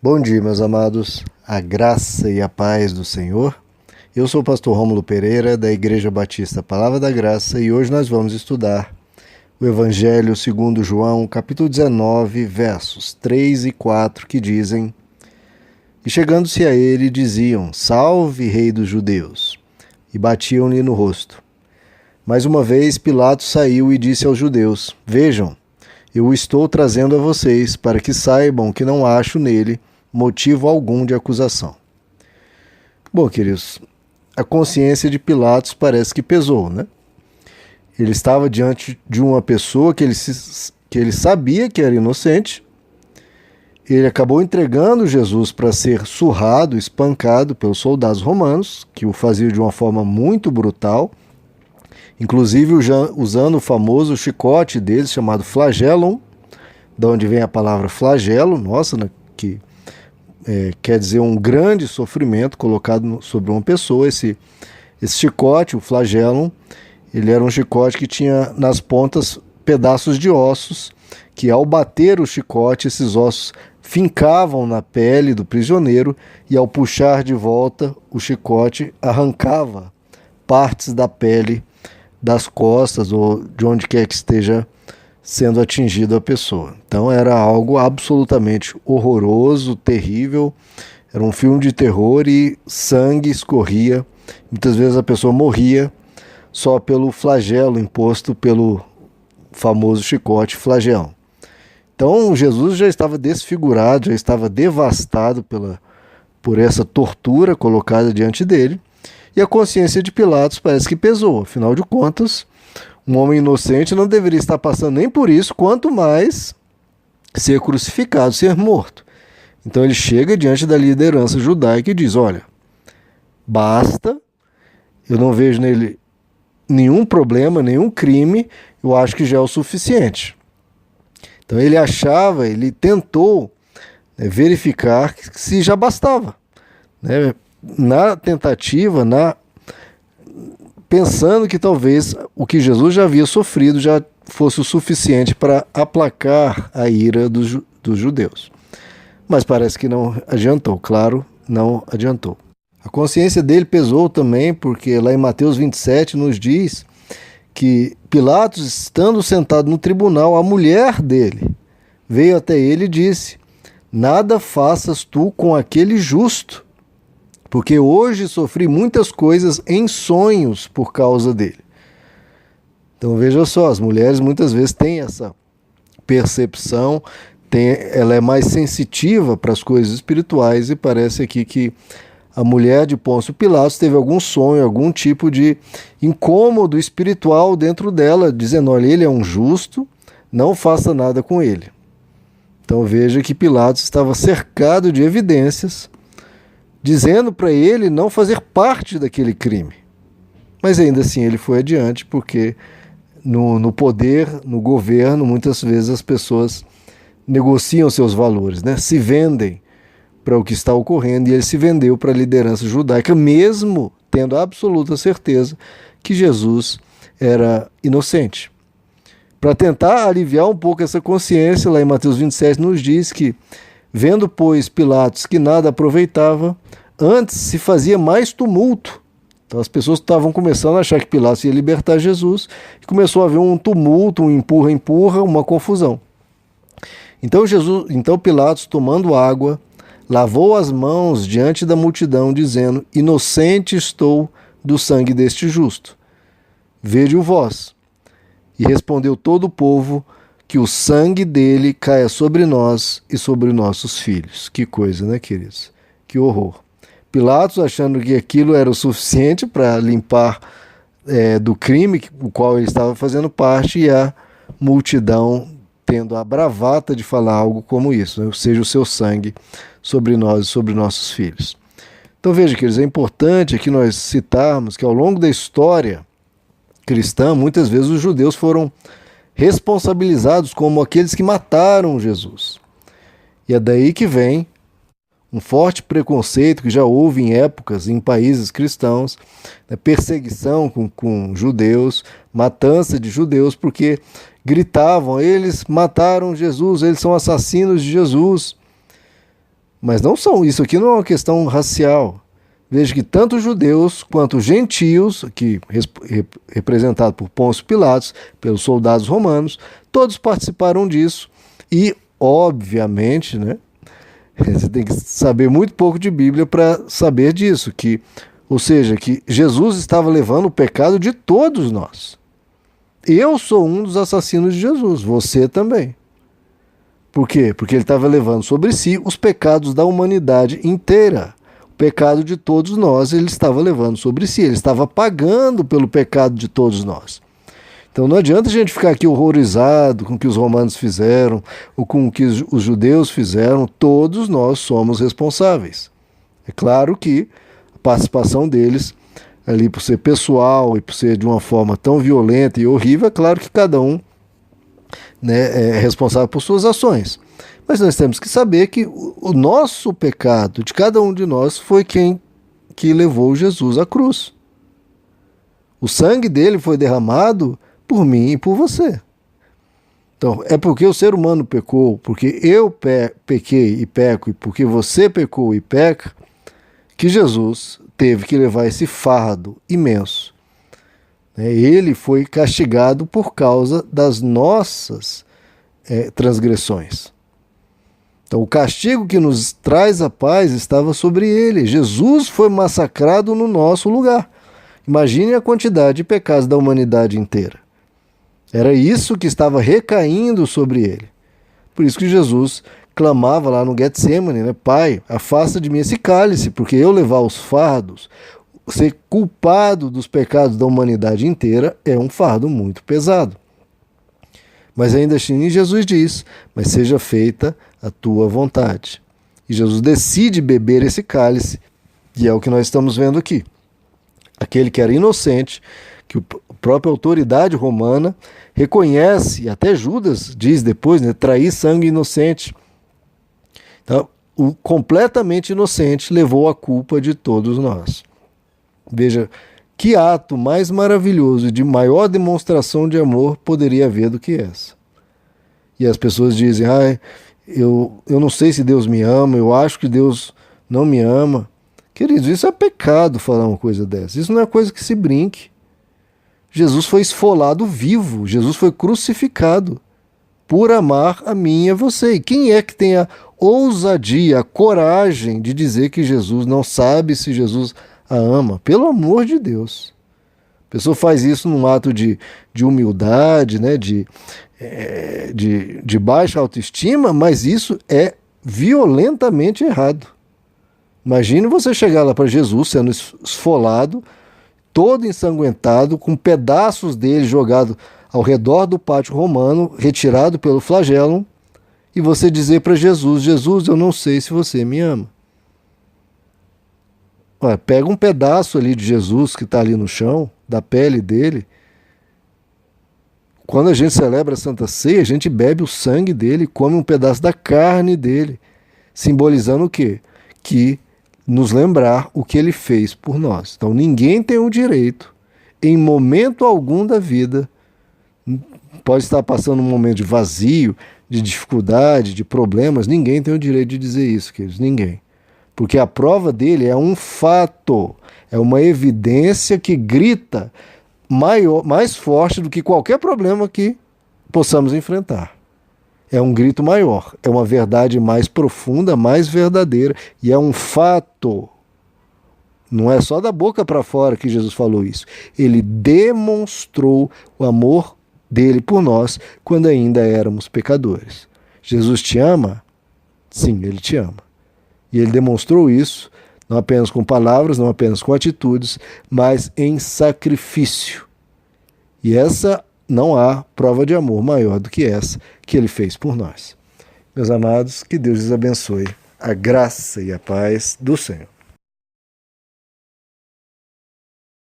Bom dia, meus amados, a graça e a paz do Senhor. Eu sou o pastor Rômulo Pereira, da Igreja Batista Palavra da Graça, e hoje nós vamos estudar o Evangelho segundo João, capítulo 19, versos 3 e 4, que dizem: E chegando-se a ele, diziam: Salve, Rei dos Judeus! E batiam-lhe no rosto. Mais uma vez, Pilatos saiu e disse aos judeus: Vejam, eu o estou trazendo a vocês, para que saibam que não acho nele motivo algum de acusação. Bom, queridos, a consciência de Pilatos parece que pesou, né? Ele estava diante de uma pessoa que ele sabia que era inocente. Ele acabou entregando Jesus para ser surrado, espancado pelos soldados romanos, que o faziam de uma forma muito brutal, inclusive usando o famoso chicote deles, chamado flagellum, de onde vem a palavra flagelo, nossa, né, que quer dizer um grande sofrimento colocado sobre uma pessoa. Esse chicote, o flagellum, ele era um chicote que tinha nas pontas pedaços de ossos, que ao bater o chicote, esses ossos fincavam na pele do prisioneiro e ao puxar de volta, o chicote arrancava partes da pele das costas ou de onde quer que esteja sendo atingida a pessoa. Então era algo absolutamente horroroso, terrível. Era um filme de terror e sangue escorria. Muitas vezes a pessoa morria só pelo flagelo imposto pelo famoso chicote flagelo. Então Jesus já estava desfigurado, já estava devastado por essa tortura colocada diante dele. E a consciência de Pilatos parece que pesou. Afinal de contas, um homem inocente não deveria estar passando nem por isso, quanto mais ser crucificado, ser morto. Então ele chega diante da liderança judaica e diz: olha, basta, eu não vejo nele nenhum problema, nenhum crime, eu acho que já é o suficiente. Então ele tentou verificar se já bastava, né? Na tentativa, pensando que talvez o que Jesus já havia sofrido já fosse o suficiente para aplacar a ira dos judeus. Mas parece que não adiantou, claro, não adiantou. A consciência dele pesou também, porque lá em Mateus 27 nos diz que Pilatos, estando sentado no tribunal, a mulher dele veio até ele e disse: Nada faças tu com aquele justo, porque hoje sofri muitas coisas em sonhos por causa dele. Então veja só, as mulheres muitas vezes têm essa percepção, ela é mais sensitiva para as coisas espirituais, e parece aqui que a mulher de Pôncio Pilatos teve algum sonho, algum tipo de incômodo espiritual dentro dela, dizendo: olha, ele é um justo, não faça nada com ele. Então veja que Pilatos estava cercado de evidências, dizendo para ele não fazer parte daquele crime. Mas ainda assim ele foi adiante, porque no poder, no governo, muitas vezes as pessoas negociam seus valores, né? Se vendem para o que está ocorrendo, e ele se vendeu para a liderança judaica, mesmo tendo a absoluta certeza que Jesus era inocente. Para tentar aliviar um pouco essa consciência, lá em Mateus 27 nos diz que, vendo, pois, Pilatos que nada aproveitava, antes se fazia mais tumulto. Então as pessoas estavam começando a achar que Pilatos ia libertar Jesus, e começou a haver um tumulto, um empurra-empurra, uma confusão. Então Pilatos, tomando água, lavou as mãos diante da multidão, dizendo: Inocente estou do sangue deste justo. Vede-o vós. E respondeu todo o povo: que o sangue dele caia sobre nós e sobre nossos filhos. Que coisa, né, queridos? Que horror. Pilatos, achando que aquilo era o suficiente para limpar do crime o qual ele estava fazendo parte, e a multidão tendo a bravata de falar algo como isso, né? Ou seja, o seu sangue sobre nós e sobre nossos filhos. Então veja, queridos, é importante aqui nós citarmos que ao longo da história cristã, muitas vezes os judeus foram responsabilizados como aqueles que mataram Jesus. E é daí que vem um forte preconceito que já houve em épocas, em países cristãos, né, perseguição com judeus, matança de judeus, porque gritavam: eles mataram Jesus, eles são assassinos de Jesus. Mas não são, isso aqui não é uma questão racial. Veja que tanto judeus quanto gentios, aqui representado por Pôncio Pilatos, pelos soldados romanos, todos participaram disso. E, obviamente, né, você tem que saber muito pouco de Bíblia para saber disso, ou seja, que Jesus estava levando o pecado de todos nós. Eu sou um dos assassinos de Jesus, você também. Por quê? Porque ele estava levando sobre si os pecados da humanidade inteira. O pecado de todos nós ele estava levando sobre si, ele estava pagando pelo pecado de todos nós. Então não adianta a gente ficar aqui horrorizado com o que os romanos fizeram, ou com o que os judeus fizeram, todos nós somos responsáveis. É claro que a participação deles, ali por ser pessoal e por ser de uma forma tão violenta e horrível, é claro que cada um, né, é responsável por suas ações. Mas nós temos que saber que o nosso pecado, de cada um de nós, foi quem que levou Jesus à cruz. O sangue dele foi derramado por mim e por você. Então, é porque o ser humano pecou, porque eu pequei e peco, e porque você pecou e peca, que Jesus teve que levar esse fardo imenso. Ele foi castigado por causa das nossas transgressões. Então, o castigo que nos traz a paz estava sobre ele. Jesus foi massacrado no nosso lugar. Imagine a quantidade de pecados da humanidade inteira. Era isso que estava recaindo sobre ele. Por isso que Jesus clamava lá no Getsemane, né? Pai, afasta de mim esse cálice, porque eu levar os fardos, ser culpado dos pecados da humanidade inteira é um fardo muito pesado. Mas ainda assim Jesus diz, mas seja feita a tua vontade. E Jesus decide beber esse cálice, e é o que nós estamos vendo aqui. Aquele que era inocente, que a própria autoridade romana reconhece, e até Judas diz depois, né, trair sangue inocente. Então, o completamente inocente levou a culpa de todos nós. Veja, que ato mais maravilhoso e de maior demonstração de amor poderia haver do que essa? E as pessoas dizem, eu não sei se Deus me ama, eu acho que Deus não me ama. Queridos, isso é pecado falar uma coisa dessa. Isso não é coisa que se brinque. Jesus foi esfolado vivo, Jesus foi crucificado por amar a mim e a você. E quem é que tem a ousadia, a coragem de dizer que Jesus não sabe se Jesus a ama? Pelo amor de Deus. A pessoa faz isso num ato de humildade, né, de baixa autoestima, mas isso é violentamente errado. Imagine você chegar lá para Jesus sendo esfolado, todo ensanguentado, com pedaços dele jogados ao redor do pátio romano, retirado pelo flagelo, e você dizer para Jesus, Jesus, eu não sei se você me ama. Olha, pega um pedaço ali de Jesus que está ali no chão, da pele dele. Quando a gente celebra a Santa Ceia, a gente bebe o sangue dele, come um pedaço da carne dele, simbolizando o quê? Que nos lembrar o que ele fez por nós. Então ninguém tem o direito, em momento algum da vida, pode estar passando um momento de vazio, de dificuldade, de problemas, ninguém tem o direito de dizer isso, queridos, ninguém. Porque a prova dele é um fato, é uma evidência que grita mais forte do que qualquer problema que possamos enfrentar. É um grito maior, é uma verdade mais profunda, mais verdadeira, e é um fato. Não é só da boca para fora que Jesus falou isso. Ele demonstrou o amor dele por nós quando ainda éramos pecadores. Jesus te ama? Sim, ele te ama. E ele demonstrou isso, não apenas com palavras, não apenas com atitudes, mas em sacrifício. E essa não há prova de amor maior do que essa que ele fez por nós. Meus amados, que Deus lhes abençoe. A graça e a paz do Senhor.